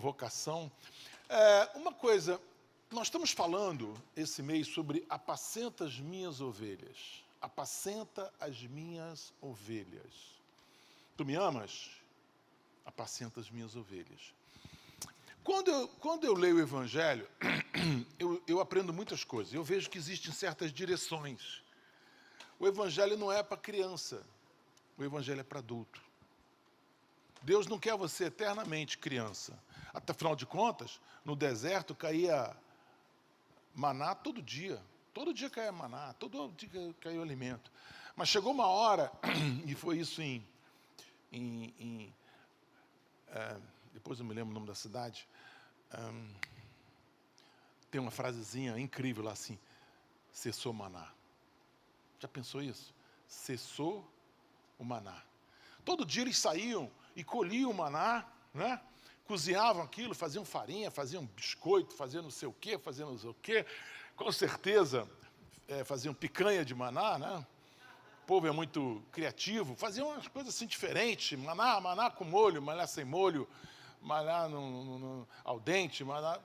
provocação. Uma coisa, nós estamos falando esse mês sobre apacenta as minhas ovelhas. Apacenta as minhas ovelhas. Tu me amas? Apacenta as minhas ovelhas. Quando eu leio o Evangelho, eu aprendo muitas coisas. Eu vejo que existem certas direções. O Evangelho não é para criança. O Evangelho é para adulto. Deus não quer você eternamente criança. Afinal de contas, no deserto caía maná todo dia. Todo dia caía maná, todo dia caía o alimento. Mas chegou uma hora, e foi isso depois eu me lembro o nome da cidade, tem uma frasezinha incrível lá assim, cessou o maná. Já pensou isso? Cessou o maná. Todo dia eles saíam e colhiam o maná, né? Cozinhavam aquilo, faziam farinha, faziam biscoito, faziam não sei o quê, faziam não sei o quê. Com certeza faziam picanha de maná, né? O povo é muito criativo, faziam umas coisas assim diferentes, maná com molho, maná sem molho, maná ao dente, maná...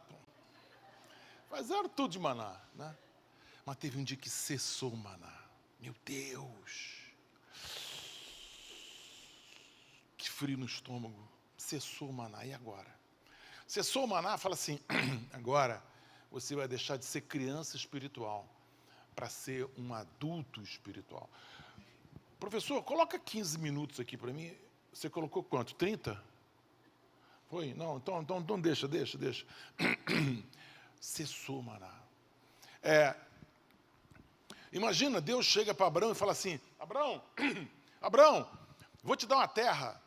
Faziam tudo de maná, né? Mas teve um dia que cessou o maná. Meu Deus! Que frio no estômago. Cessou o maná, e agora? Cessou o maná, fala assim, agora você vai deixar de ser criança espiritual para ser um adulto espiritual. Professor, coloca 15 minutos aqui para mim. Você colocou quanto? 30? Foi? Não, então deixa. Cessou o maná. Imagina, Deus chega para Abraão e fala assim, Abraão, vou te dar uma terra.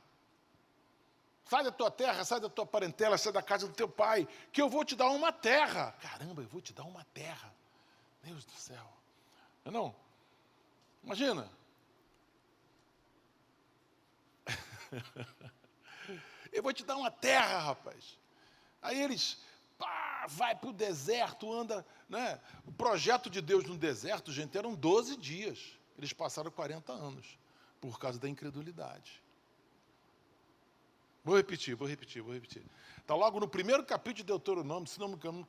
Sai da tua terra, sai da tua parentela, sai da casa do teu pai, que eu vou te dar uma terra. Caramba, eu vou te dar uma terra. Deus do céu. Não? Imagina. Eu vou te dar uma terra, rapaz. Aí eles, vai para o deserto, anda, né? O projeto de Deus no deserto, gente, eram 12 dias. Eles passaram 40 anos, por causa da incredulidade. Vou repetir. Está logo no primeiro capítulo de Deuteronômio, se não me engano,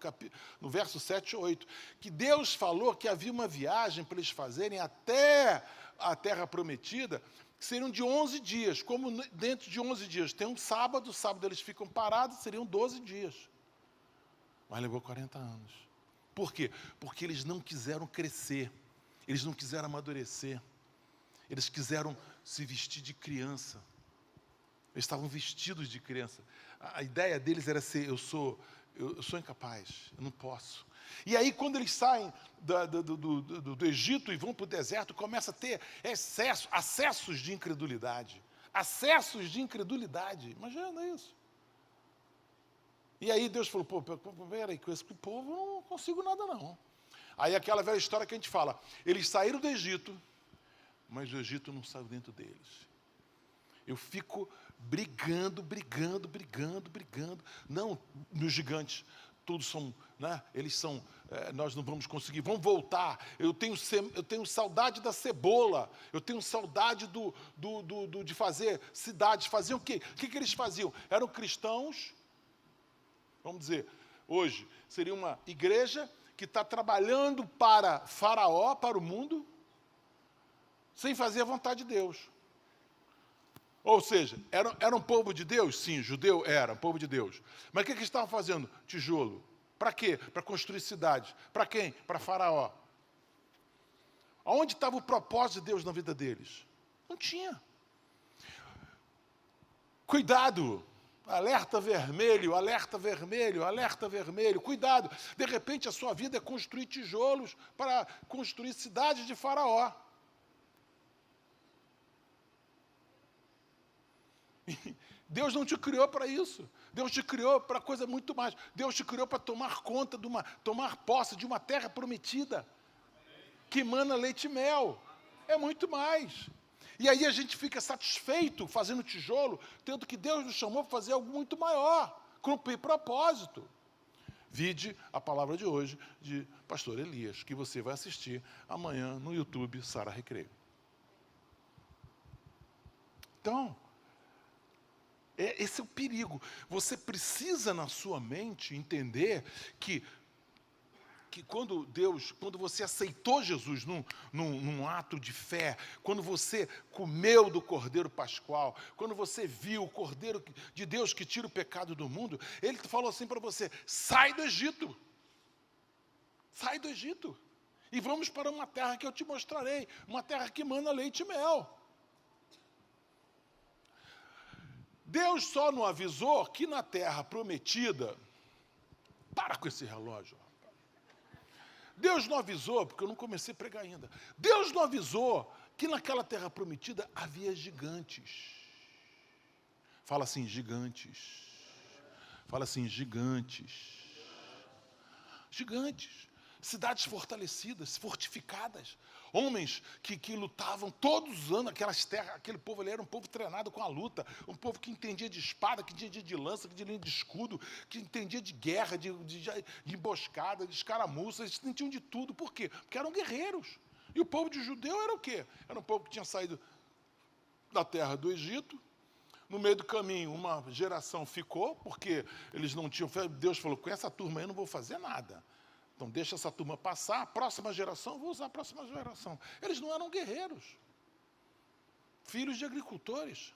no verso 7 ou 8, que Deus falou que havia uma viagem para eles fazerem até a terra prometida, que seriam de 11 dias, como dentro de 11 dias tem um sábado eles ficam parados, seriam 12 dias. Mas levou 40 anos. Por quê? Porque eles não quiseram crescer, eles não quiseram amadurecer, eles quiseram se vestir de criança. Eles estavam vestidos de criança. A ideia deles era ser, eu sou incapaz, eu não posso. E aí, quando eles saem do Egito e vão para o deserto, começa a ter acessos de incredulidade. Acessos de incredulidade. Imagina isso. E aí Deus falou, peraí, com esse povo eu não consigo nada não. Aí aquela velha história que a gente fala, eles saíram do Egito, mas o Egito não saiu dentro deles. Eu fico brigando. Não, meus gigantes, todos são, né? Eles são, nós não vamos conseguir, vamos voltar. Eu tenho saudade da cebola, eu tenho saudade de fazer cidades. Faziam o quê? O que eles faziam? Eram cristãos, vamos dizer, hoje, seria uma igreja que está trabalhando para Faraó, para o mundo, sem fazer a vontade de Deus. Ou seja, era um povo de Deus? Sim, judeu era, um povo de Deus. Mas o que eles estavam fazendo? Tijolo. Para quê? Para construir cidades. Para quem? Para Faraó. Aonde estava o propósito de Deus na vida deles? Não tinha. Cuidado! Alerta vermelho. Cuidado! De repente a sua vida é construir tijolos para construir cidades de Faraó. Deus não te criou para isso. Deus te criou para coisa muito mais. Deus te criou para tomar posse de uma terra prometida, que mana leite e mel. É muito mais. E aí a gente fica satisfeito fazendo tijolo, tendo que Deus nos chamou para fazer algo muito maior, cumprir propósito. Vide a palavra de hoje de pastor Elias, que você vai assistir amanhã no YouTube Sara Recreio. Então, Esse é o perigo. Você precisa, na sua mente, entender que quando você aceitou Jesus num ato de fé, quando você comeu do Cordeiro Pascual, quando você viu o Cordeiro de Deus que tira o pecado do mundo, Ele falou assim para você: sai do Egito. Sai do Egito. E vamos para uma terra que eu te mostrarei, uma terra que mana leite e mel. Deus só não avisou que na terra prometida, para com esse relógio. Deus não avisou, porque eu não comecei a pregar ainda. Deus não avisou que naquela terra prometida havia gigantes. Fala assim, gigantes. Fala assim, gigantes. Gigantes. Cidades fortalecidas, fortificadas. Homens que lutavam todos os anos, aquelas terras, aquele povo ali era um povo treinado com a luta, um povo que entendia de espada, que entendia de lança, que entendia de escudo, que entendia de guerra, de emboscada, de escaramuça, eles entendiam de tudo. Por quê? Porque eram guerreiros. E o povo de judeu era o quê? Era um povo que tinha saído da terra do Egito. No meio do caminho, uma geração ficou, porque eles não tinham fé. Deus falou, com essa turma aí eu não vou fazer nada. Então, deixa essa turma passar, a próxima geração, vou usar a próxima geração. Eles não eram guerreiros. Filhos de agricultores.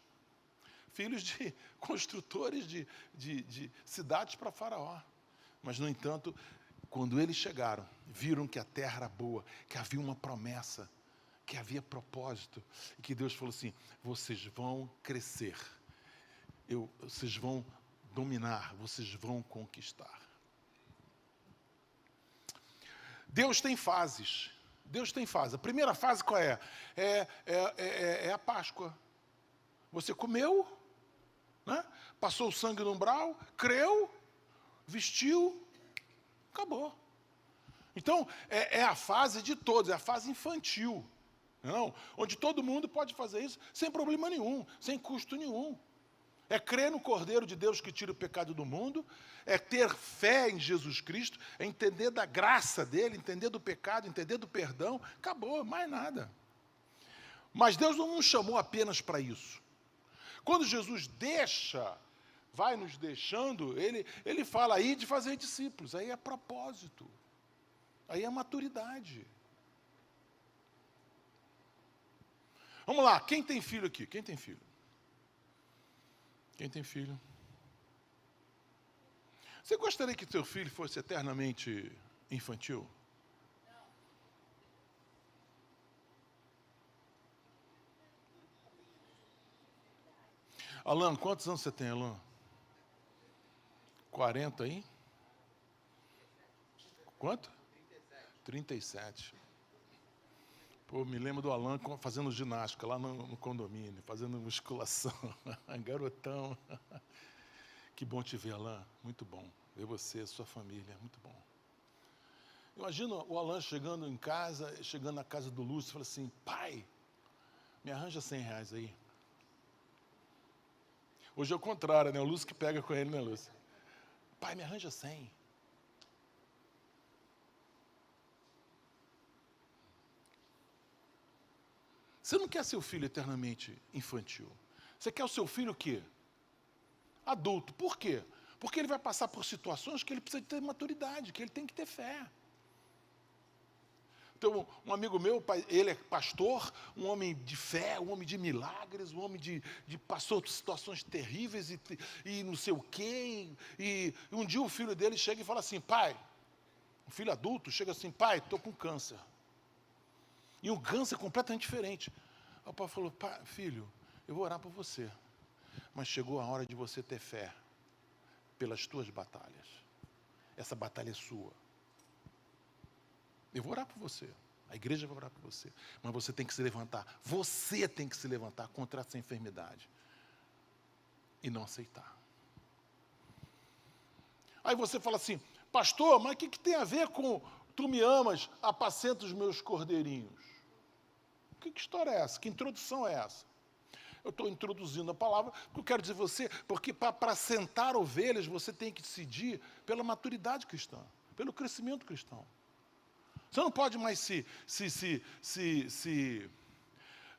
Filhos de construtores de cidades para Faraó. Mas, no entanto, quando eles chegaram, viram que a terra era boa, que havia uma promessa, que havia propósito, e que Deus falou assim, vocês vão crescer, vocês vão dominar, vocês vão conquistar. Deus tem fases. Deus tem fases. A primeira fase qual é? É a Páscoa. Você comeu, né? Passou o sangue no umbral, creu, vestiu, acabou. Então, é a fase de todos, é a fase infantil. Não? Onde todo mundo pode fazer isso sem problema nenhum, sem custo nenhum. É crer no Cordeiro de Deus que tira o pecado do mundo, é ter fé em Jesus Cristo, é entender da graça dele, entender do pecado, entender do perdão, acabou, mais nada. Mas Deus não nos chamou apenas para isso. Quando Jesus vai nos deixando, ele fala aí de fazer discípulos, aí é propósito, aí é maturidade. Vamos lá, quem tem filho aqui? Quem tem filho? Quem tem filho? Você gostaria que seu filho fosse eternamente infantil? Alan, quantos anos você tem, Alan? 40 aí? Quanto? 37. Pô, me lembro do Alan fazendo ginástica lá no condomínio, fazendo musculação. Garotão. Que bom te ver, Alan. Muito bom. Ver você, sua família. Muito bom. Imagina o Alan chegando em casa, chegando na casa do Lúcio, e fala assim, pai, me arranja R$100 aí. Hoje é o contrário, né? O Lúcio que pega com ele, né, Lúcio? Pai, me arranja 100. Você não quer seu filho eternamente infantil. Você quer o seu filho o quê? Adulto. Por quê? Porque ele vai passar por situações que ele precisa ter maturidade, que ele tem que ter fé. Então, um amigo meu, ele é pastor, um homem de fé, um homem de milagres, um homem de passou por situações terríveis e não sei o quê. E um dia o filho dele chega e fala assim, pai, um filho adulto chega assim, pai, estou com câncer. E um câncer completamente diferente. O pai falou, pai, filho, eu vou orar por você, mas chegou a hora de você ter fé pelas tuas batalhas. Essa batalha é sua. Eu vou orar por você. A igreja vai orar por você. Mas você tem que se levantar. Você tem que se levantar contra essa enfermidade. E não aceitar. Aí você fala assim, pastor, mas o que tem a ver com tu me amas, apacenta os meus cordeirinhos? Que história é essa? Que introdução é essa? Eu estou introduzindo a palavra, porque eu quero dizer você, porque para sentar ovelhas você tem que decidir pela maturidade cristã, pelo crescimento cristão. Você não pode mais se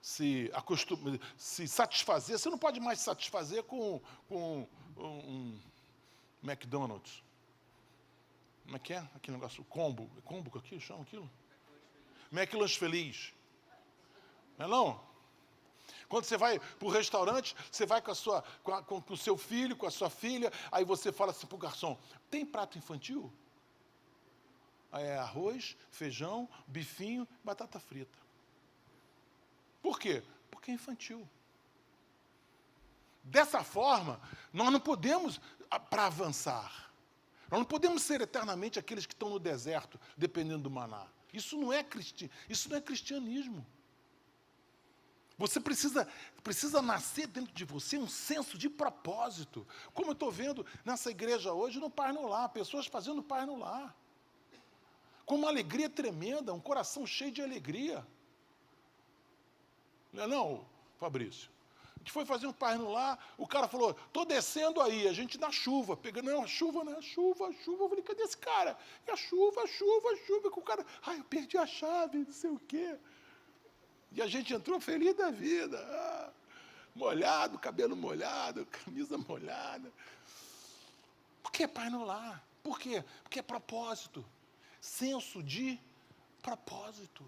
se satisfazer. Você não pode mais se satisfazer com um McDonald's. Como é que é? Aquele negócio, combo. Combo que aqui chama aquilo? McLanche Feliz. Não é não? Quando você vai para o restaurante, você vai com o seu filho, com a sua filha, aí você fala assim para o garçom, tem prato infantil? Aí é arroz, feijão, bifinho, batata frita. Por quê? Porque é infantil. Dessa forma, nós não podemos, para avançar, nós não podemos ser eternamente aqueles que estão no deserto, dependendo do maná. Isso não é cristianismo. Você precisa nascer dentro de você um senso de propósito. Como eu estou vendo nessa igreja hoje, no Pai no Lar, pessoas fazendo Pai no Lar. Com uma alegria tremenda, um coração cheio de alegria. Não é não, Fabrício? A gente foi fazer um Pai no Lar, o cara falou, estou descendo aí, a gente na chuva, pegando, não, a chuva, né? Chuva. Eu falei, cadê esse cara? E a chuva, que o cara, eu perdi a chave, não sei o quê. E a gente entrou feliz da vida, molhado, cabelo molhado, camisa molhada. Por que Pai no Lar? Por quê? Porque é propósito. Senso de propósito.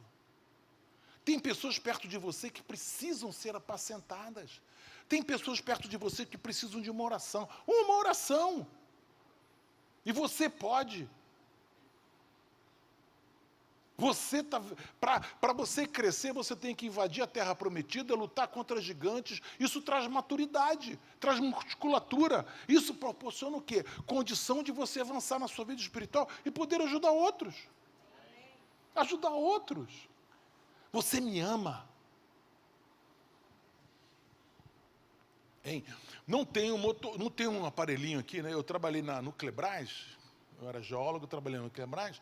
Tem pessoas perto de você que precisam ser apacentadas. Tem pessoas perto de você que precisam de uma oração. Uma oração. E você pode. Para você crescer, você tem que invadir a terra prometida, lutar contra gigantes. Isso traz maturidade, traz musculatura. Isso proporciona o quê? Condição de você avançar na sua vida espiritual e poder ajudar outros. Ajudar outros. Você me ama. Hein? Não tem um aparelhinho aqui, né? Eu trabalhei na Nuclebras, eu era geólogo, trabalhei na Nuclebras.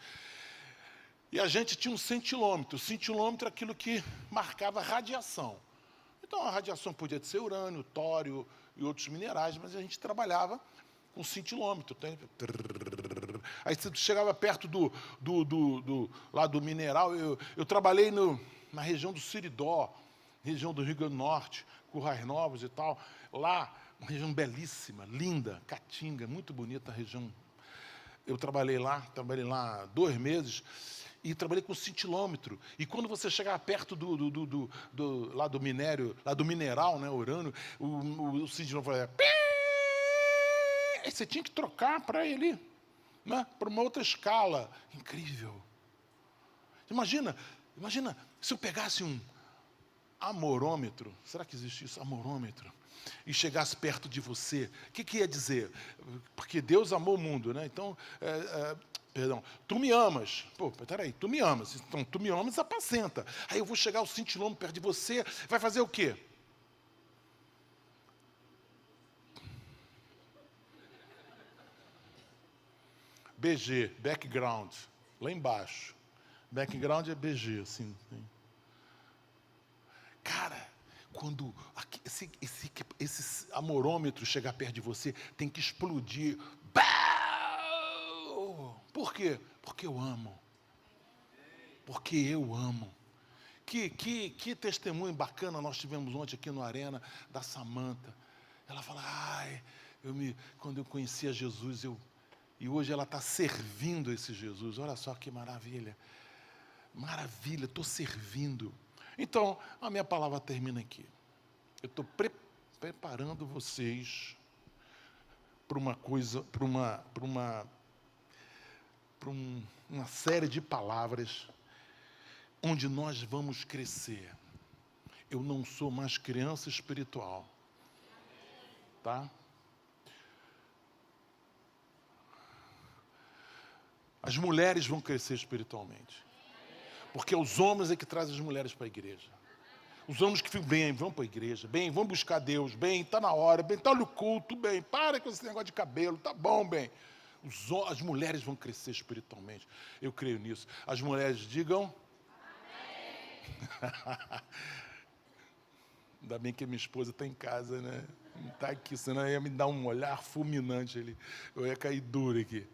E a gente tinha um cintilômetro. O cintilômetro é aquilo que marcava radiação. Então, a radiação podia ser urânio, tório e outros minerais, mas a gente trabalhava com cintilômetro. Aí você chegava perto lá do mineral. Eu trabalhei na região do Siridó, região do Rio Grande do Norte, Currais Novos e tal. Lá, uma região belíssima, linda, Caatinga, muito bonita a região. Eu trabalhei lá 2 meses. E trabalhei com cintilômetro. E quando você chegava perto lá do minério, lá do mineral, né, urânio, o cintilômetro fazia... Aí você tinha que trocar para ele, né, para uma outra escala. Incrível. Imagina se eu pegasse um amorômetro, será que existe isso? Amorômetro. E chegasse perto de você. O que ia dizer? Porque Deus amou o mundo, né? Então... Perdão, tu me amas. Pô, peraí, tu me amas. Então, tu me amas, apacenta. Aí eu vou chegar ao cintilômetro perto de você, vai fazer o quê? BG, background, lá embaixo. Background é BG, assim. Cara, quando esse amorômetro chegar perto de você, tem que explodir. Por quê? Porque eu amo. Porque eu amo. Que testemunho bacana nós tivemos ontem aqui no Arena, da Samanta. Ela fala, quando eu conhecia Jesus, e hoje ela está servindo esse Jesus. Olha só que maravilha. Maravilha, estou servindo. Então, a minha palavra termina aqui. Eu estou preparando vocês para uma coisa, para uma série de palavras onde nós vamos crescer. Eu não sou mais criança espiritual. Tá? As mulheres vão crescer espiritualmente. Porque os homens é que trazem as mulheres para a igreja. Os homens que ficam bem, vão para a igreja, bem, vão buscar Deus, bem, está na hora, bem, está no culto, bem, para com esse negócio de cabelo, tá bom, bem. As mulheres vão crescer espiritualmente. Eu creio nisso. As mulheres digam... Amém. Ainda bem que a minha esposa está em casa, né? Não está aqui, senão ia me dar um olhar fulminante ali. Eu ia cair duro aqui.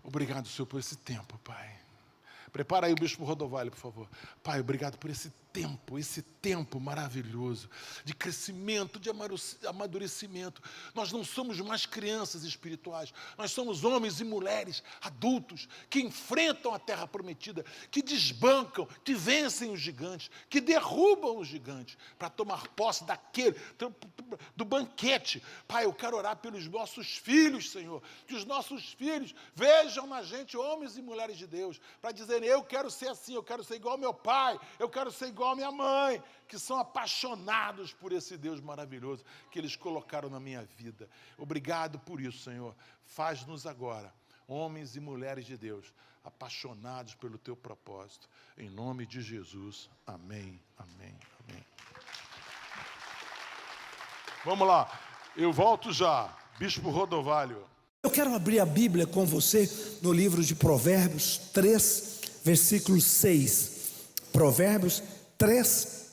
Obrigado, Senhor, por esse tempo, Pai. Prepara aí o bispo Rodovalho, por favor. Pai, obrigado por esse esse tempo maravilhoso de crescimento, de amadurecimento. Nós não somos mais crianças espirituais, nós somos homens e mulheres adultos que enfrentam a terra prometida, que desbancam, que vencem os gigantes, que derrubam os gigantes para tomar posse do banquete. Pai, eu quero orar pelos nossos filhos, Senhor, que os nossos filhos vejam na gente homens e mulheres de Deus, para dizerem: eu quero ser assim, eu quero ser igual ao meu pai, eu quero ser igual à minha mãe, que são apaixonados por esse Deus maravilhoso que eles colocaram na minha vida. Obrigado por isso, Senhor. Faz-nos agora homens e mulheres de Deus, apaixonados pelo teu propósito. Em nome de Jesus. Amém, amém, amém. Vamos lá, eu volto já. Bispo Rodovalho. Eu quero abrir a Bíblia com você no livro de Provérbios 3, versículo 6. Provérbios 3,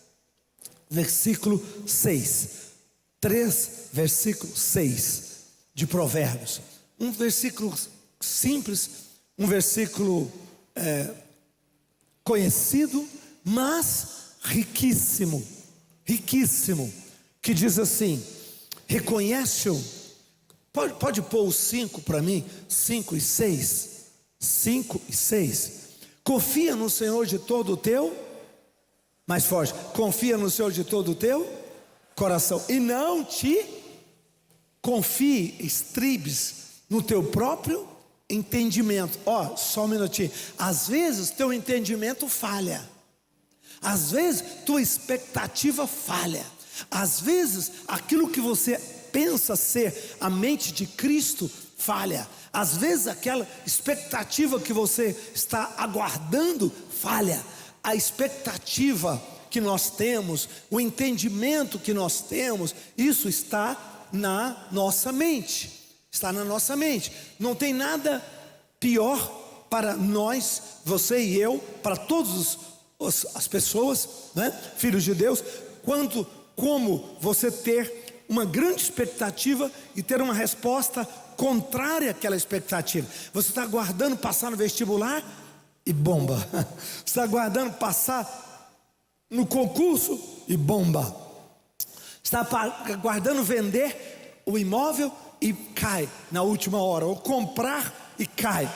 versículo 6. 3, versículo 6 de Provérbios. Um versículo simples, um versículo conhecido, mas riquíssimo, riquíssimo, que diz assim: reconhece-o. Pode pôr os 5 para mim, 5 e 6, 5 e 6. Confia no Senhor de todo o teu, mais forte, confia no Senhor de todo o teu coração, e não te confie, estribes no teu próprio entendimento. Só um minutinho. Às vezes teu entendimento falha, às vezes tua expectativa falha, às vezes aquilo que você pensa ser a mente de Cristo falha, às vezes aquela expectativa que você está aguardando falha. A expectativa que nós temos, o entendimento que nós temos, isso está na nossa mente, está na nossa mente. Não tem nada pior para nós, você e eu, para todas as pessoas, né, filhos de Deus, como você ter uma grande expectativa e ter uma resposta contrária àquela expectativa. Você está aguardando passar no vestibular e bomba. Você está aguardando passar no concurso e bomba. Está aguardando vender o imóvel e cai na última hora, ou comprar e cai.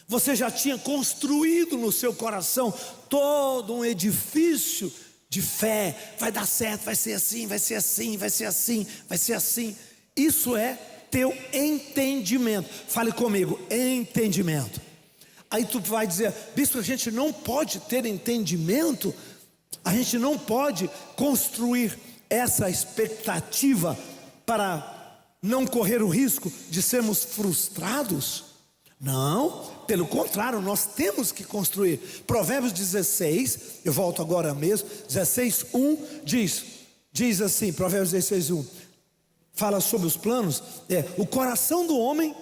Você já tinha construído no seu coração todo um edifício de fé, vai dar certo, vai ser assim, vai ser assim, vai ser assim, vai ser assim. Isso é teu entendimento. Fale comigo, entendimento. Aí tu vai dizer: bispo, a gente não pode ter entendimento, a gente não pode construir essa expectativa para não correr o risco de sermos frustrados. Não, pelo contrário, nós temos que construir. Provérbios 16, eu volto agora mesmo, 16:1 diz assim, Provérbios 16:1, fala sobre os planos. O coração do homem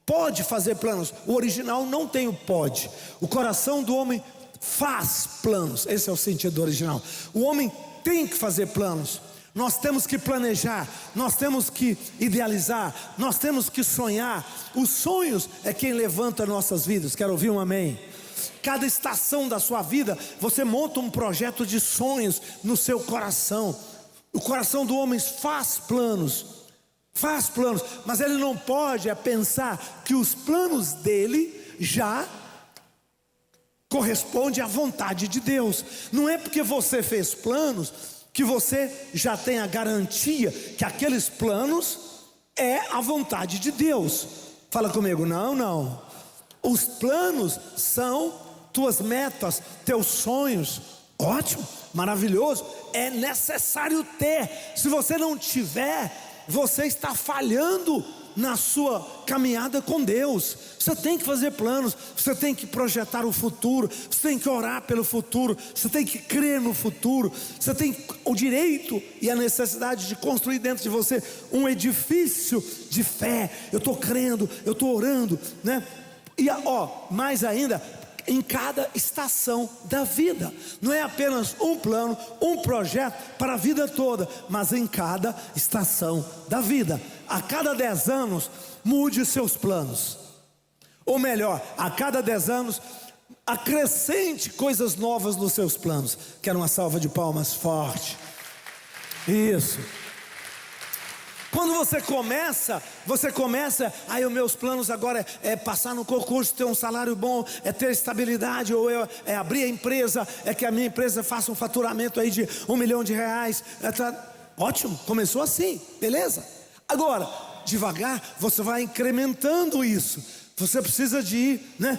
pode fazer planos. O original não tem o pode. O coração do homem faz planos. Esse é o sentido original. O homem tem que fazer planos. Nós temos que planejar, nós temos que idealizar, nós temos que sonhar. Os sonhos é quem levanta nossas vidas. Quero ouvir um amém? Cada estação da sua vida, você monta um projeto de sonhos no seu coração. O coração do homem faz planos, mas ele não pode pensar que os planos dele já correspondem à vontade de Deus. Não é porque você fez planos que você já tem a garantia que aqueles planos é a vontade de Deus. Fala comigo, não. Os planos são tuas metas, teus sonhos. Ótimo, maravilhoso. É necessário ter. Se você não tiver, você está falhando na sua caminhada com Deus. Você tem que fazer planos, você tem que projetar o futuro, você tem que orar pelo futuro, você tem que crer no futuro, você tem o direito e a necessidade de construir dentro de você um edifício de fé. Eu estou crendo, eu estou orando, né? E mais ainda, em cada estação da vida. Não é apenas um plano, um projeto para a vida toda, mas em cada estação da vida. A cada 10 anos, mude os seus planos. Ou melhor, a cada 10 anos, acrescente coisas novas nos seus planos. Quero uma salva de palmas forte. Isso. Quando você começa, aí os meus planos agora é passar no concurso, ter um salário bom, é ter estabilidade, ou é abrir a empresa, é que a minha empresa faça um faturamento aí de R$1 milhão. Ótimo, começou assim, beleza? Agora, devagar, você vai incrementando isso. Você precisa de ir, né?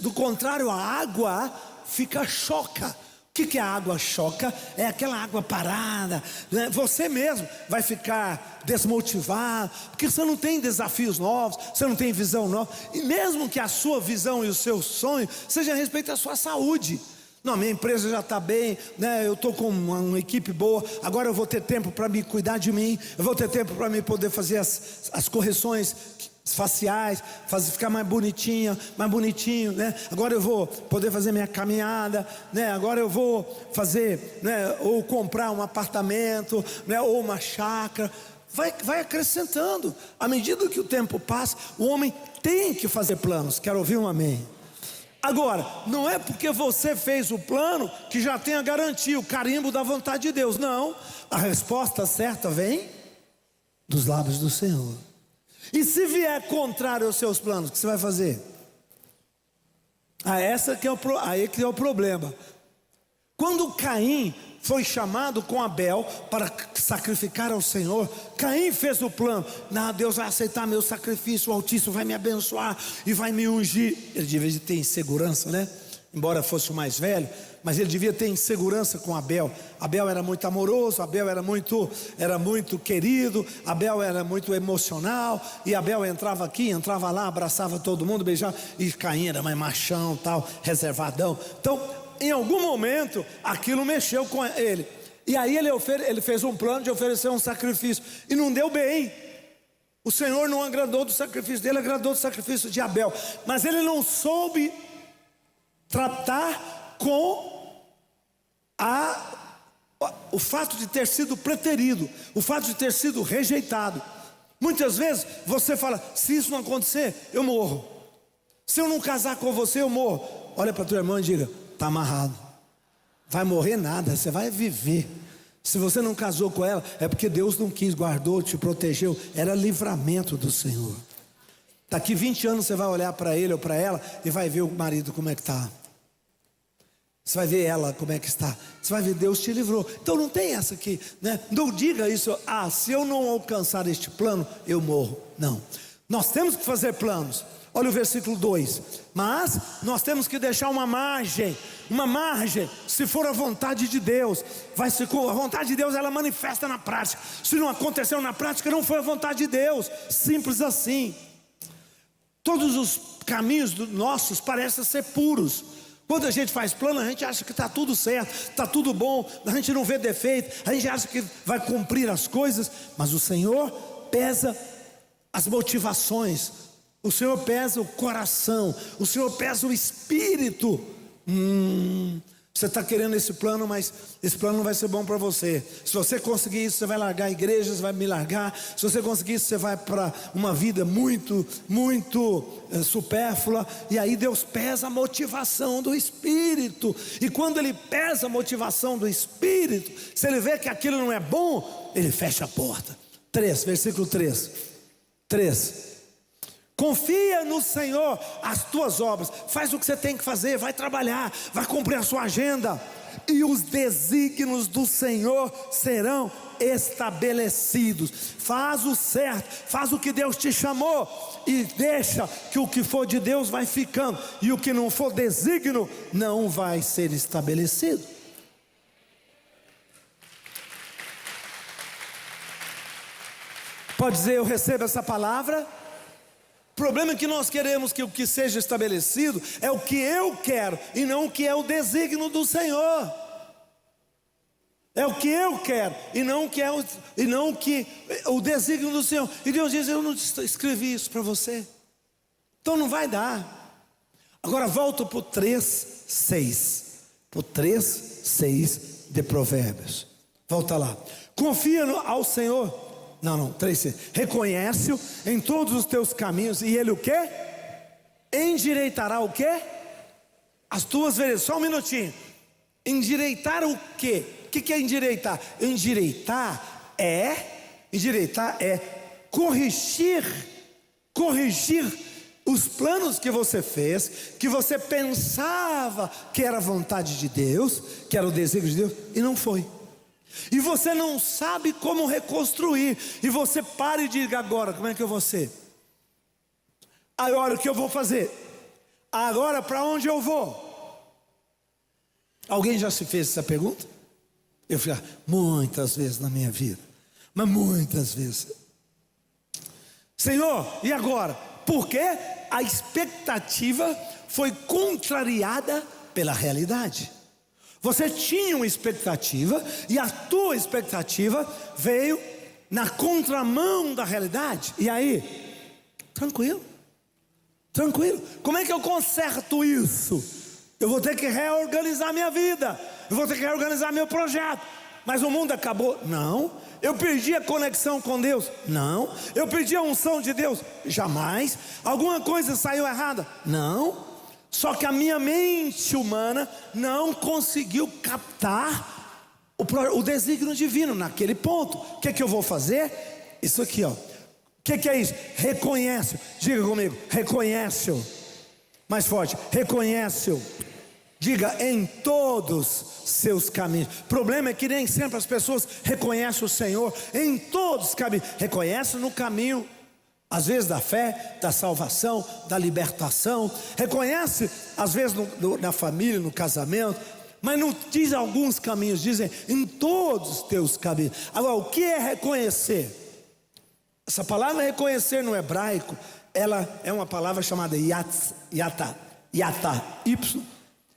Do contrário, a água fica choca. O que é a água choca? É aquela água parada, né? Você mesmo vai ficar desmotivado, porque você não tem desafios novos, você não tem visão nova. E mesmo que a sua visão e o seu sonho seja a respeito da sua saúde. Não, minha empresa já está bem, né? Eu estou com uma equipe boa. Agora eu vou ter tempo para me cuidar de mim. Eu vou ter tempo para me poder fazer as correções faciais, ficar mais bonitinho, né? Agora eu vou poder fazer minha caminhada, né? Agora eu vou fazer, né? Ou comprar um apartamento, né? Ou uma chácara. Vai acrescentando. À medida que o tempo passa, o homem tem que fazer planos. Quero ouvir um amém. Agora, não é porque você fez o plano que já tem a garantia, o carimbo da vontade de Deus. Não, a resposta certa vem dos lábios do Senhor. E se vier contrário aos seus planos, o que você vai fazer? Aí que é o problema. Quando Caim foi chamado com Abel para sacrificar ao Senhor, Caim fez o plano. Não, Deus vai aceitar meu sacrifício, o Altíssimo vai me abençoar e vai me ungir. Ele devia ter insegurança, né? Embora fosse o mais velho, mas ele devia ter insegurança com Abel. Abel era muito amoroso, Abel era muito querido, Abel era muito emocional, e Abel entrava aqui, entrava lá, abraçava todo mundo, beijava, e Caim era mais machão, tal, reservadão. Então, em algum momento, aquilo mexeu com ele. E aí ele fez um plano de oferecer um sacrifício, e não deu bem. O Senhor não agradou do sacrifício dele, agradou do sacrifício de Abel. Mas ele não soube tratar com o fato de ter sido preterido, o fato de ter sido rejeitado. Muitas vezes você fala: se isso não acontecer, eu morro. Se eu não casar com você, eu morro. Olha para tua irmã e diga: está amarrado. Vai morrer nada, você vai viver. Se você não casou com ela, é porque Deus não quis, guardou, te protegeu. Era livramento do Senhor. Daqui 20 anos você vai olhar para ele ou para ela e vai ver o marido como é que está. Você vai ver ela como é que está. Você vai ver, Deus te livrou. Então não tem essa aqui, né? Não diga isso: se eu não alcançar este plano, eu morro. Não, nós temos que fazer planos. Olha o versículo 2: mas nós temos que deixar uma margem, se for a vontade de Deus. A vontade de Deus, ela manifesta na prática. Se não aconteceu na prática, não foi a vontade de Deus. Simples assim. Todos os caminhos nossos parecem ser puros. Quando a gente faz plano, a gente acha que está tudo certo, está tudo bom, a gente não vê defeito, a gente acha que vai cumprir as coisas. Mas o Senhor pesa as motivações, o Senhor pesa o coração, o Senhor pesa o espírito. Você está querendo esse plano, mas esse plano não vai ser bom para você. Se você conseguir isso, você vai largar a igreja, você vai me largar. Se você conseguir isso, você vai para uma vida muito supérflua. E aí Deus pesa a motivação do espírito. E quando Ele pesa a motivação do espírito, se Ele vê que aquilo não é bom, Ele fecha a porta. Versículo 3. Confia no Senhor as tuas obras. Faz o que você tem que fazer, vai trabalhar, vai cumprir a sua agenda, e os desígnios do Senhor serão estabelecidos. Faz o certo, faz o que Deus te chamou, e deixa que o que for de Deus vai ficando, e o que não for desígnio não vai ser estabelecido. Pode dizer: eu recebo essa palavra. O problema é que nós queremos que o que seja estabelecido é o que eu quero, e não o que é o desígnio do Senhor. É o que eu quero, e não o que o desígnio do Senhor. E Deus diz: eu não escrevi isso para você, então não vai dar. Agora volto para o 3:6. Para o 3:6 de Provérbios. Volta lá. Confia ao Senhor. 3:6. Reconhece-o em todos os teus caminhos, e Ele o quê? Endireitará o quê? as tuas veredas. Só um minutinho. Endireitar o quê? O que é endireitar? Endireitar é corrigir os planos que você fez, que você pensava que era a vontade de Deus, que era o desígnio de Deus, e não foi. E você não sabe como reconstruir. E você para e diga: agora, como é que eu vou ser? Agora, o que eu vou fazer? Agora, para onde eu vou? Alguém já se fez essa pergunta? Eu fiz muitas vezes na minha vida, mas muitas vezes. Senhor, e agora? Porque a expectativa foi contrariada pela realidade. Você tinha uma expectativa e a tua expectativa veio na contramão da realidade. E aí? Tranquilo. Como é que eu conserto isso? Eu vou ter que reorganizar minha vida. Eu vou ter que reorganizar meu projeto. Mas o mundo acabou? Não. Eu perdi a conexão com Deus? Não. Eu perdi a unção de Deus? Jamais. Alguma coisa saiu errada? Não. Só que a minha mente humana não conseguiu captar o desígnio divino naquele ponto. O que é que eu vou fazer? Isso aqui, ó. O que é isso? Reconhece. Diga comigo: reconhece-o. Mais forte: reconhece-o. Diga: em todos seus caminhos. O problema é que nem sempre as pessoas reconhecem o Senhor em todos os caminhos. Reconhece no caminho, às vezes, da fé, da salvação, da libertação. Reconhece, às vezes, na família, no casamento. Mas não diz alguns caminhos, dizem em todos os teus caminhos. Agora, o que é reconhecer? Essa palavra reconhecer no hebraico, ela é uma palavra chamada yata,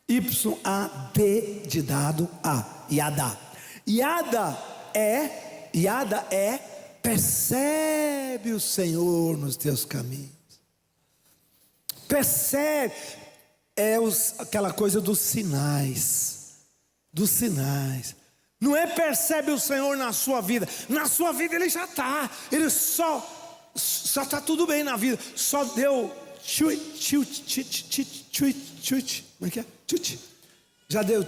Y-A-D de dado A, yada. Yada é percebe o Senhor nos teus caminhos. Percebe, aquela coisa dos sinais. Não é percebe o Senhor na sua vida. Na sua vida Ele já está. Ele só está tudo bem na vida. Só deu como é que é? Já deu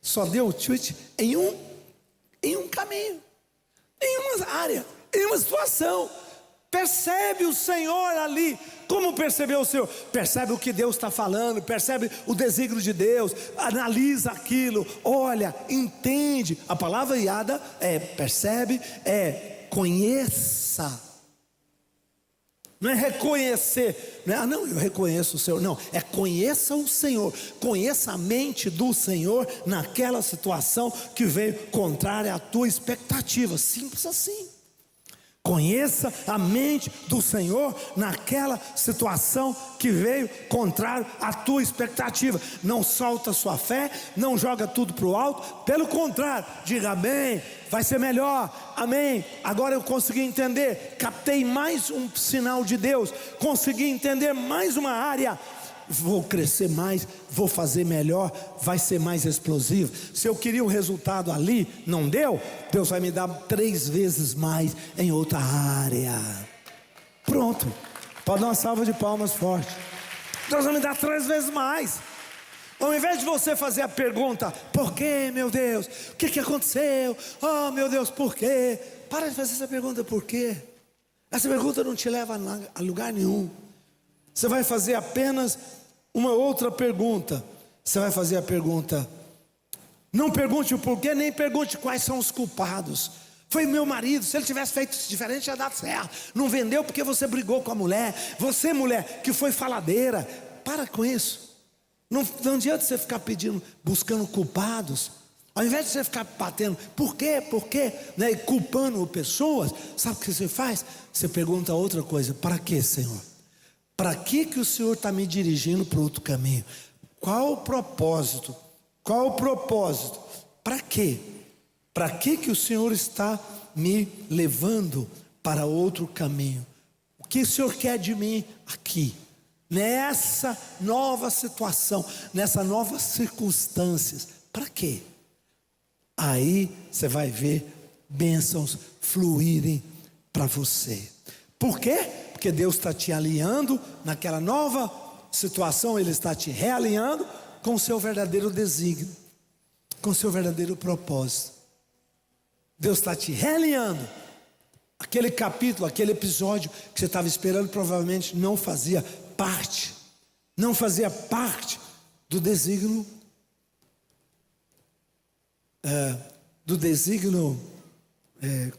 só deu em um caminho, em uma área, em uma situação. Percebe o Senhor ali. Como percebeu o Senhor? Percebe o que Deus está falando, percebe o desígnio de Deus, analisa aquilo, olha, entende. A palavra iada percebe, conheça. Não é reconhecer, não, eu reconheço o Senhor. Não, é conheça o Senhor. Conheça a mente do Senhor naquela situação que veio contrária à tua expectativa. Simples assim. Conheça a mente do Senhor naquela situação que veio contrário à tua expectativa. Não solta a sua fé, não joga tudo para o alto. Pelo contrário, diga amém, vai ser melhor, amém. Agora eu consegui entender, captei mais um sinal de Deus, consegui entender mais uma área. Vou crescer mais, vou fazer melhor, vai ser mais explosivo. Se eu queria um resultado ali, não deu, Deus vai me dar 3 vezes mais em outra área. Pronto, pode dar uma salva de palmas forte. Deus vai me dar 3 vezes mais. Ao invés de você fazer a pergunta: por que, meu Deus? O que aconteceu? Oh, meu Deus, por quê? Para de fazer essa pergunta, por quê? Essa pergunta não te leva a lugar nenhum. Você vai fazer apenas uma outra pergunta. Você vai fazer a pergunta: não pergunte o porquê, nem pergunte quais são os culpados. Foi meu marido, se ele tivesse feito diferente ia dar certo. Não vendeu porque você brigou com a mulher. Você, mulher, que foi faladeira. Para com isso. Não adianta você ficar buscando culpados. Ao invés de você ficar batendo, por quê, né, e culpando pessoas, sabe o que você faz? Você pergunta outra coisa: para quê, Senhor? Para que o Senhor está me dirigindo para outro caminho? Qual o propósito? Para quê? Para que o Senhor está me levando para outro caminho? O que o Senhor quer de mim aqui? Nessa nova situação, nessas novas circunstâncias. Para quê? Aí você vai ver bênçãos fluírem para você. Por quê? Porque Deus está te alinhando naquela nova situação, Ele está te realinhando com o seu verdadeiro desígnio, com o seu verdadeiro propósito. Deus está te realinhando. Aquele capítulo, aquele episódio que você estava esperando, provavelmente não fazia parte do desígnio,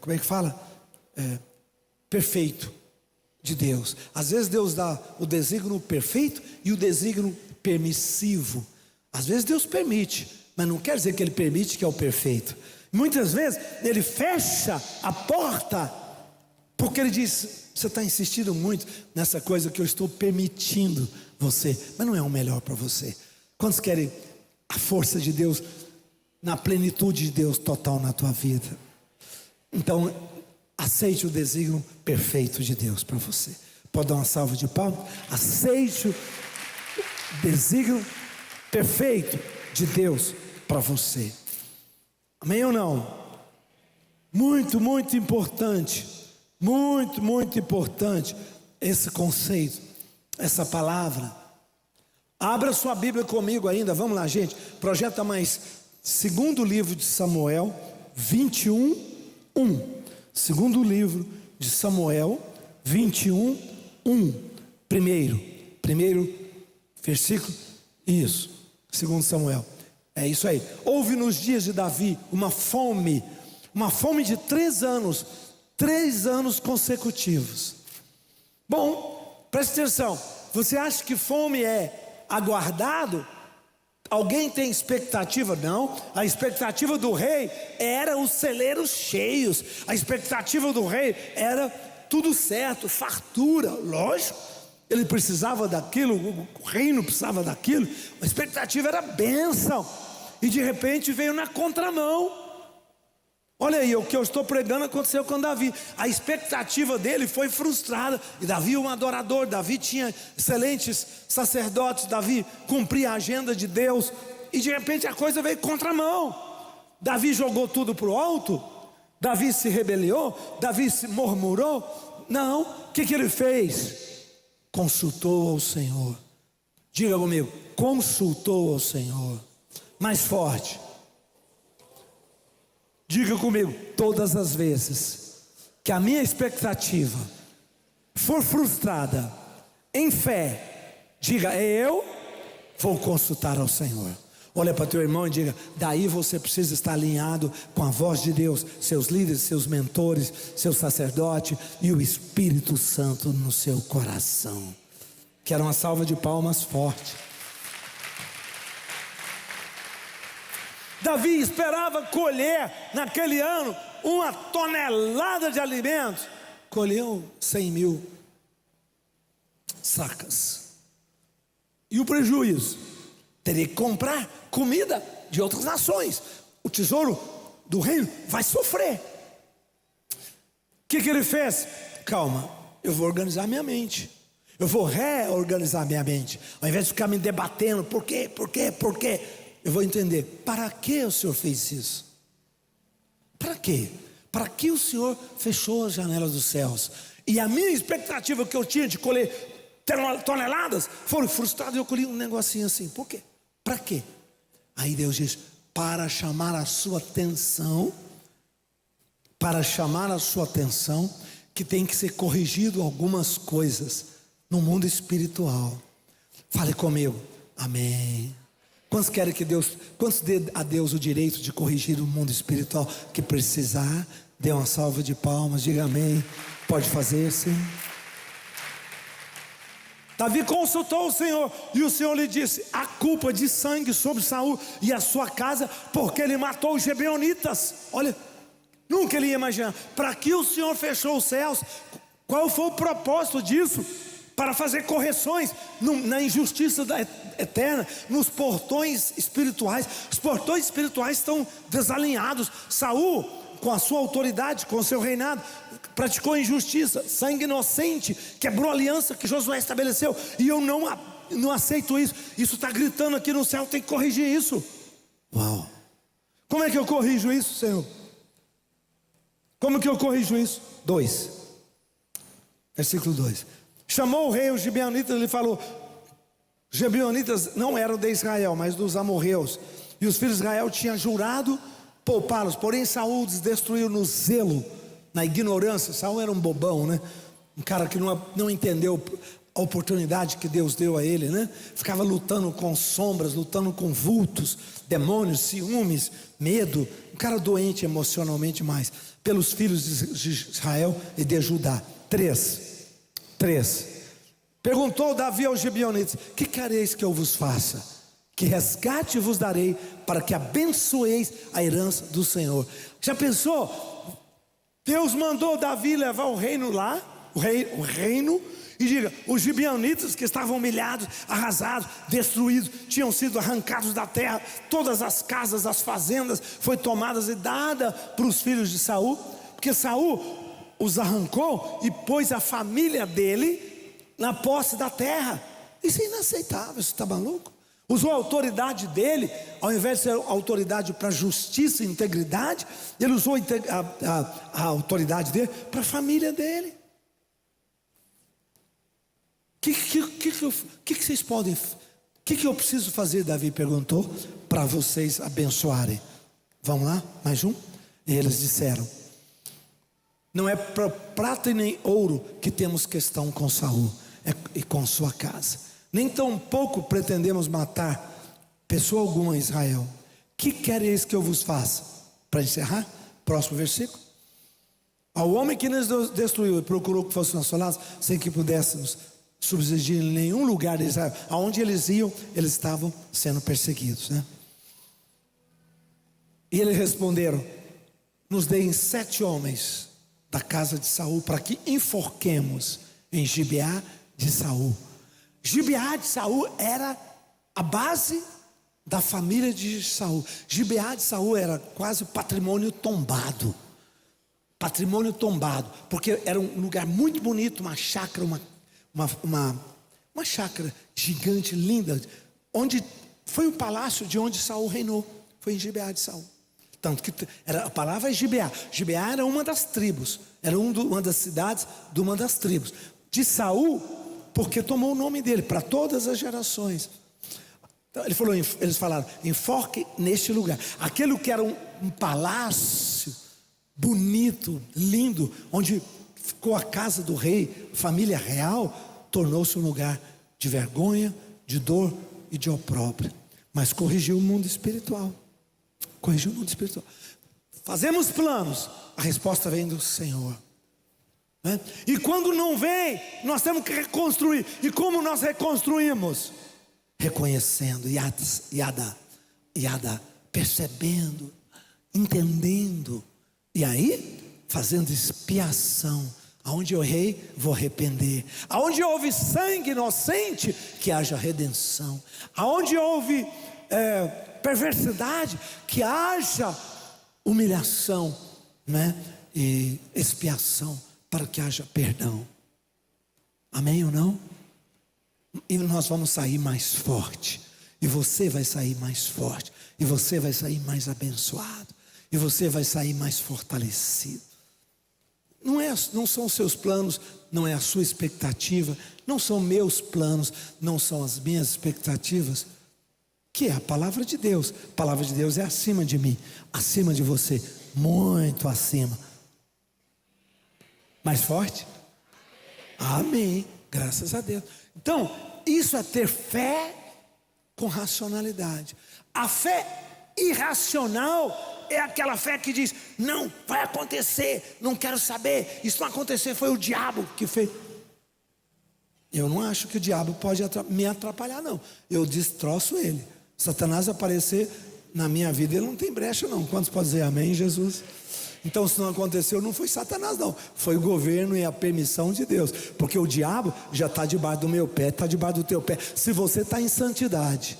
como é que fala? Perfeito de Deus. Às vezes Deus dá o desígnio perfeito e o desígnio permissivo. Às vezes Deus permite, mas não quer dizer que Ele permite que é o perfeito. Muitas vezes Ele fecha a porta, porque Ele diz: você está insistindo muito nessa coisa que eu estou permitindo você, mas não é o melhor para você. Quantos querem a força de Deus, na plenitude de Deus total na tua vida? Então, aceite o desígnio perfeito de Deus para você. Pode dar uma salva de palmas? Aceite o desígnio perfeito de Deus para você. Amém ou não? Muito, muito importante. Muito importante esse conceito, essa palavra. Abra sua Bíblia comigo ainda, vamos lá, gente. Projeta mais, segundo livro de Samuel 21:1. Segundo livro de Samuel 21:1. Primeiro versículo. Isso, segundo Samuel. É isso aí. Houve nos dias de Davi uma fome de 3 anos. 3 anos consecutivos. Bom, preste atenção. Você acha que fome é aguardado? Alguém tem expectativa? Não. A expectativa do rei era os celeiros cheios. A expectativa do rei era tudo certo, fartura. Lógico, ele precisava daquilo, o reino precisava daquilo. A expectativa era bênção. E de repente veio na contramão. Olha aí, o que eu estou pregando aconteceu com Davi. A expectativa dele foi frustrada. E Davi é um adorador. Davi tinha excelentes sacerdotes. Davi cumpria a agenda de Deus. E de repente a coisa veio contramão. Davi jogou tudo para o alto. Davi se rebeliou. Davi se murmurou. Não, o que ele fez? Consultou ao Senhor. Diga comigo, consultou ao Senhor. Mais forte. Diga comigo, todas as vezes que a minha expectativa for frustrada em fé, diga: eu vou consultar ao Senhor. Olha para teu irmão e diga: daí você precisa estar alinhado com a voz de Deus, seus líderes, seus mentores, seu sacerdote e o Espírito Santo no seu coração. Quero uma salva de palmas forte. Davi esperava colher naquele ano 1 tonelada de alimentos. Colheu 100.000 sacas. E o prejuízo? Teria que comprar comida de outras nações. O tesouro do reino vai sofrer. O que ele fez? Calma, eu vou organizar minha mente. Eu vou reorganizar minha mente. Ao invés de ficar me debatendo, por quê? Eu vou entender, para que o Senhor fez isso? Para quê? Para que o Senhor fechou as janelas dos céus? E a minha expectativa que eu tinha de colher toneladas foram frustradas. Eu colhi um negocinho assim. Por quê? Para quê? Aí Deus diz: para chamar a sua atenção. Para chamar a sua atenção que tem que ser corrigido algumas coisas no mundo espiritual. Fale comigo, amém. Quantos querem que Deus, quantos dê a Deus o direito de corrigir o mundo espiritual que precisar? Dê uma salva de palmas, diga amém. Pode fazer, sim. Davi consultou o Senhor e o Senhor lhe disse: há culpa de sangue sobre Saul e a sua casa, porque ele matou os gibeonitas. Olha, nunca ele ia imaginar. Para que o Senhor fechou os céus? Qual foi o propósito disso? Para fazer correções na injustiça eterna, nos portões espirituais. Os portões espirituais estão desalinhados. Saul, com a sua autoridade, com o seu reinado, praticou injustiça, sangue inocente, quebrou a aliança que Josué estabeleceu. E eu não aceito isso. Isso está gritando aqui no céu, tem que corrigir isso. Uau! Como é que eu corrijo isso, Senhor? Como que eu corrijo isso? 2, versículo 2. Chamou o rei os gibeonitas e lhe falou: Os gibeonitas não eram de Israel, mas dos amorreus. E os filhos de Israel tinham jurado poupá-los. Porém Saul os destruiu no zelo, na ignorância. Saul era um bobão, né? Um cara que não entendeu a oportunidade que Deus deu a ele, né? Ficava lutando com sombras, lutando com vultos, demônios, ciúmes, medo. Um cara doente emocionalmente mais. Pelos filhos de Israel e de Judá. 3. Perguntou Davi aos gibeonitas: que quereis que eu vos faça? Que resgate vos darei, para que abençoeis a herança do Senhor. Já pensou? Deus mandou Davi levar o reino lá, o reino, e diga: os gibeonitas que estavam humilhados, arrasados, destruídos, tinham sido arrancados da terra, todas as casas, as fazendas foi tomadas e dada para os filhos de Saul, porque Saul os arrancou e pôs a família dele na posse da terra. Isso é inaceitável, você está maluco? Usou a autoridade dele, ao invés de ser autoridade para justiça e integridade, ele usou a autoridade dele para a família dele. Que vocês podem, que eu preciso fazer? Davi perguntou, para vocês abençoarem. Vamos lá, mais um? E eles disseram: não é para prata e nem ouro que temos questão com Saul e com sua casa, nem tão pouco pretendemos matar pessoa alguma em Israel. Que quereis que eu vos faça? Para encerrar, próximo versículo. Ao homem que nos destruiu e procurou que fôssemos assolados, sem que pudéssemos subsistir em nenhum lugar de Israel. Aonde eles iam, eles estavam sendo perseguidos, né? E eles responderam: nos deem 7 homens da casa de Saul, para que enforquemos em Gibeá de Saul. Gibeá de Saul era a base da família de Saul. Gibeá de Saul era quase patrimônio tombado. Patrimônio tombado, porque era um lugar muito bonito, uma chácara, uma chácara gigante, linda, onde foi o palácio de onde Saul reinou. Foi em Gibeá de Saul. Tanto que a palavra é Gibeá. Gibeá era uma das tribos, era uma das cidades de uma das tribos de Saul, porque tomou o nome dele para todas as gerações. Então, eles falaram: enfoque neste lugar. Aquele que era um palácio bonito, lindo, onde ficou a casa do rei, família real, tornou-se um lugar de vergonha, de dor e de opróbrio. Mas corrigiu o mundo espiritual. Corrigiu o mundo espiritual. Fazemos planos, a resposta vem do Senhor, né? E quando não vem, nós temos que reconstruir. E como nós reconstruímos? Reconhecendo, yada, percebendo, entendendo. E aí, fazendo expiação. Aonde eu errei, vou arrepender. Aonde houve sangue inocente, que haja redenção. Aonde houve perversidade, que haja humilhação, né? E expiação, para que haja perdão. Amém ou não? E nós vamos sair mais forte. E você vai sair mais forte. E você vai sair mais abençoado. E você vai sair mais fortalecido. Não são os seus planos, não é a sua expectativa, não são meus planos, não são as minhas expectativas, que é a palavra de Deus. A palavra de Deus é acima de mim, acima de você, muito acima. Mais forte? Amém, graças a Deus. Então, isso é ter fé com racionalidade. A fé irracional é aquela fé que diz: não, vai acontecer, não quero saber, isso não acontecer, foi o diabo que fez. Eu não acho que o diabo pode me atrapalhar, não. Eu destroço ele. Satanás aparecer na minha vida, ele não tem brecha, não. Quantos podem dizer amém, Jesus? Então, se não aconteceu, não foi Satanás, não. Foi o governo e a permissão de Deus. Porque o diabo já está debaixo do meu pé, está debaixo do teu pé. Se você está em santidade.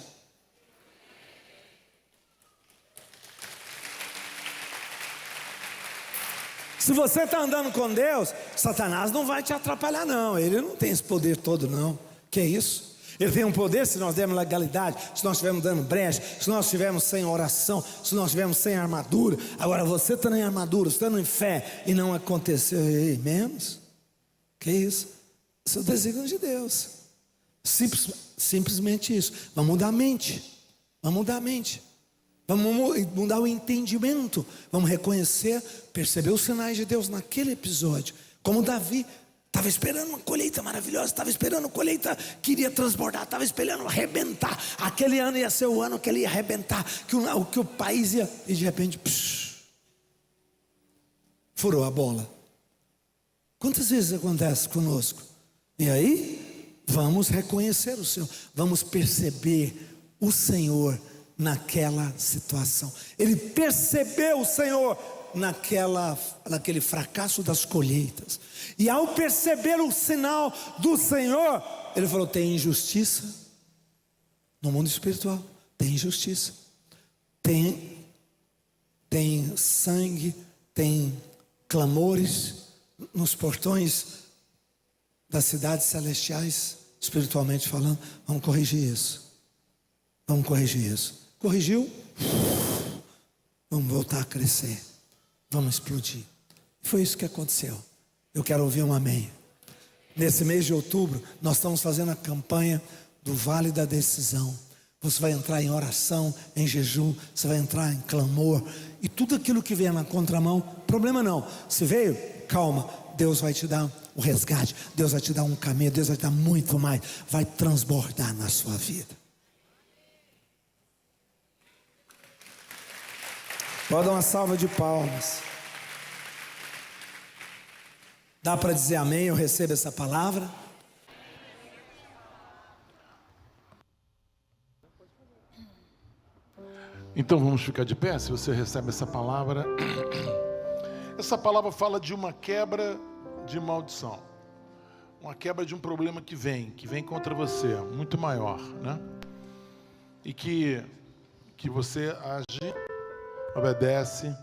Se você está andando com Deus, Satanás não vai te atrapalhar, não. Ele não tem esse poder todo, não. Que é isso? Ele tem um poder se nós dermos legalidade, se nós estivermos dando brecha, se nós estivermos sem oração, se nós estivermos sem armadura. Agora você está em armadura, estando em fé e não aconteceu, menos. Que isso? Isso é o desígnio de Deus. Simplesmente isso. Vamos mudar a mente. Vamos mudar a mente. Vamos mudar o entendimento. Vamos reconhecer, perceber os sinais de Deus naquele episódio. Como Davi estava esperando uma colheita maravilhosa, estava esperando uma colheita que iria transbordar, estava esperando arrebentar. Aquele ano ia ser o ano que ele ia arrebentar, que o país ia, e de repente, furou a bola. Quantas vezes acontece conosco? E aí, vamos reconhecer o Senhor, vamos perceber o Senhor naquela situação. Ele percebeu o Senhor naquele fracasso das colheitas. E ao perceber o sinal do Senhor, ele falou: tem injustiça no mundo espiritual, tem injustiça, tem sangue, tem clamores nos portões das cidades celestiais, espiritualmente falando. Vamos corrigir isso. Vamos corrigir isso. Corrigiu? Vamos voltar a crescer. Vamos explodir. Foi isso que aconteceu. Eu quero ouvir um amém. Nesse mês de outubro, nós estamos fazendo a campanha do Vale da Decisão. Você vai entrar em oração, em jejum, você vai entrar em clamor. E tudo aquilo que vier na contramão, problema não. Se veio, calma. Deus vai te dar o resgate. Deus vai te dar um caminho. Deus vai te dar muito mais. Vai transbordar na sua vida. Pode dar uma salva de palmas. Dá para dizer amém? Eu recebo essa palavra. Então vamos ficar de pé, se você recebe essa palavra. Essa palavra fala de uma quebra de maldição. Uma quebra de um problema que vem contra você, muito maior, né? E que você age, obedece,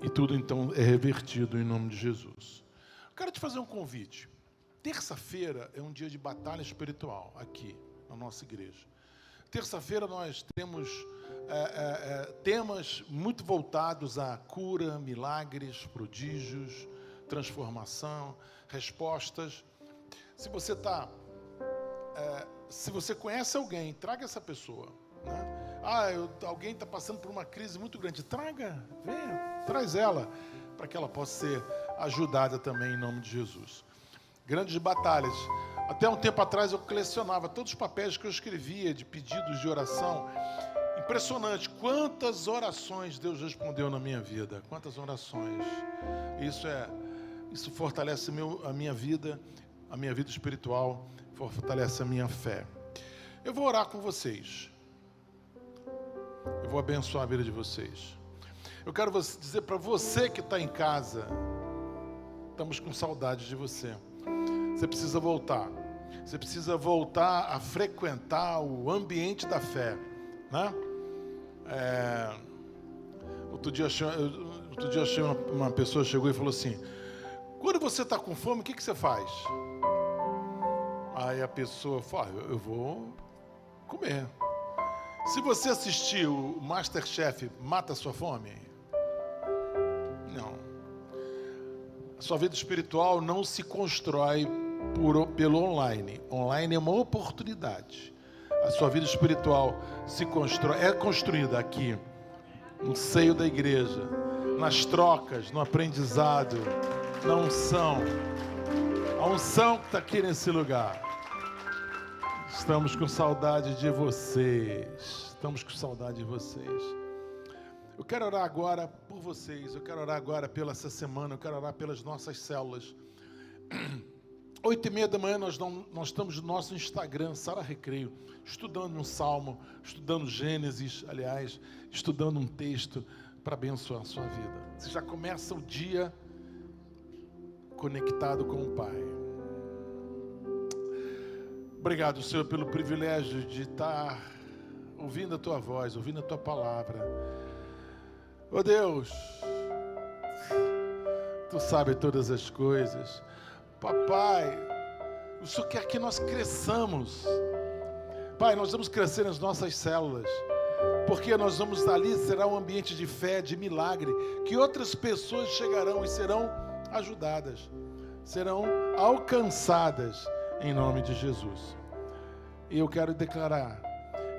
e tudo então é revertido em nome de Jesus. Quero te fazer um convite. Terça-feira é um dia de batalha espiritual aqui na nossa igreja. Terça-feira nós temos temas muito voltados a cura, milagres, prodígios, transformação, respostas. Se você conhece alguém, traga essa pessoa, né? Alguém está passando por uma crise muito grande, venha, traz ela, para que ela possa ser ajudada também em nome de Jesus. Grandes batalhas. Até um tempo atrás eu colecionava todos os papéis que eu escrevia de pedidos de oração. Impressionante quantas orações Deus respondeu na minha vida. Quantas orações. Isso fortalece a minha vida espiritual, fortalece a minha fé. Eu vou orar com vocês. Eu vou abençoar a vida de vocês. Eu quero dizer para você que está em casa, estamos com saudade de você. Você precisa voltar. Você precisa voltar a frequentar o ambiente da fé, né? Outro dia uma pessoa chegou e falou assim: quando você está com fome, o que você faz? Aí a pessoa falou: eu vou comer. Se você assistir o Masterchef, mata a sua fome? Não. A sua vida espiritual não se constrói pelo online. Online é uma oportunidade. A sua vida espiritual é construída aqui, no seio da igreja, nas trocas, no aprendizado, na unção. A unção que está aqui nesse lugar. Estamos com saudade de vocês. Estamos com saudade de vocês. Eu quero orar agora por vocês. Eu quero orar agora pela essa semana. Eu quero orar pelas nossas células. 8h30 da manhã nós estamos no nosso Instagram, Sara Recreio, estudando um salmo, estudando Gênesis, aliás, estudando um texto para abençoar a sua vida. Você já começa o dia conectado com o Pai. Obrigado, Senhor, pelo privilégio de estar ouvindo a Tua voz, ouvindo a Tua palavra. Oh Deus, Tu sabes todas as coisas. Papai, o Senhor quer que nós cresçamos. Pai, nós vamos crescer nas nossas células, porque nós vamos ali, será um ambiente de fé, de milagre, que outras pessoas chegarão e serão ajudadas, serão alcançadas em nome de Jesus. E eu quero declarar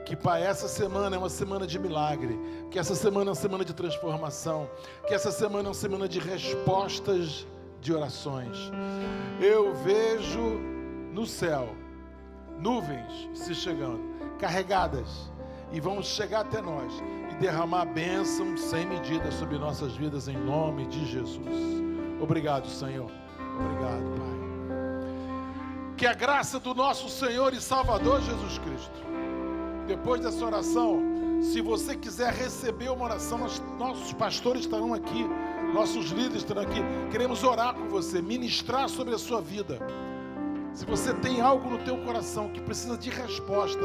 que, Pai, essa semana é uma semana de milagre, que essa semana é uma semana de transformação, que essa semana é uma semana de respostas de orações. Eu vejo no céu nuvens se chegando, carregadas, e vão chegar até nós e derramar bênção sem medida sobre nossas vidas, em nome de Jesus. Obrigado, Senhor. Obrigado, Pai. Que a graça do nosso Senhor e Salvador Jesus Cristo, depois dessa oração, se você quiser receber uma oração, nossos pastores estarão aqui, nossos líderes estarão aqui, queremos orar com você, ministrar sobre a sua vida. Se você tem algo no teu coração que precisa de resposta,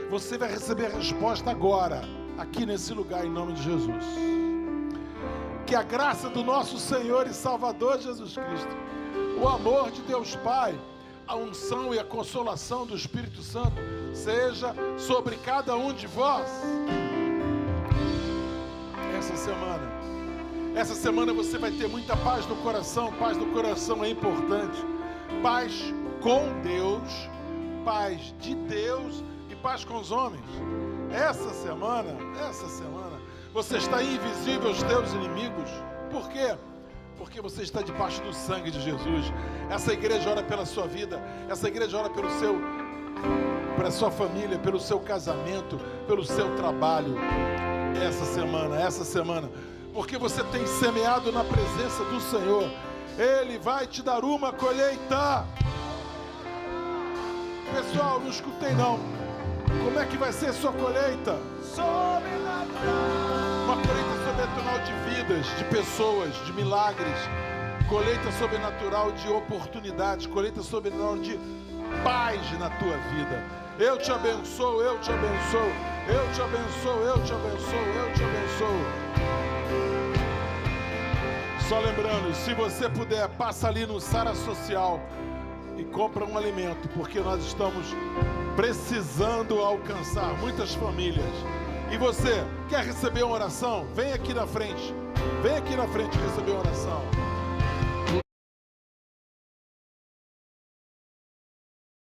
você vai receber a resposta agora, aqui nesse lugar, em nome de Jesus. Que a graça do nosso Senhor e Salvador Jesus Cristo, o amor de Deus Pai, a unção e a consolação do Espírito Santo seja sobre cada um de vós. Essa semana você vai ter muita paz no coração. Paz no coração é importante. Paz com Deus, paz de Deus e paz com os homens. Essa semana, você está invisível aos teus inimigos. Por quê? Porque você está debaixo do sangue de Jesus. Essa igreja ora pela sua vida, essa igreja ora pela sua família, pelo seu casamento, pelo seu trabalho. Essa semana, porque você tem semeado na presença do Senhor, Ele vai te dar uma colheita. Pessoal, não escutei não. Como é que vai ser a sua colheita? Uma colheita sobrenatural de vidas, de pessoas, de milagres. Colheita sobrenatural de oportunidades. Colheita sobrenatural de paz na tua vida. Eu te abençoo, eu te abençoo, eu te abençoo, eu te abençoo, eu te abençoo. Só lembrando, se você puder, passa ali no Sara Social e compra um alimento, porque nós estamos precisando alcançar muitas famílias. E você quer receber uma oração? Vem aqui na frente. Vem aqui na frente receber uma oração.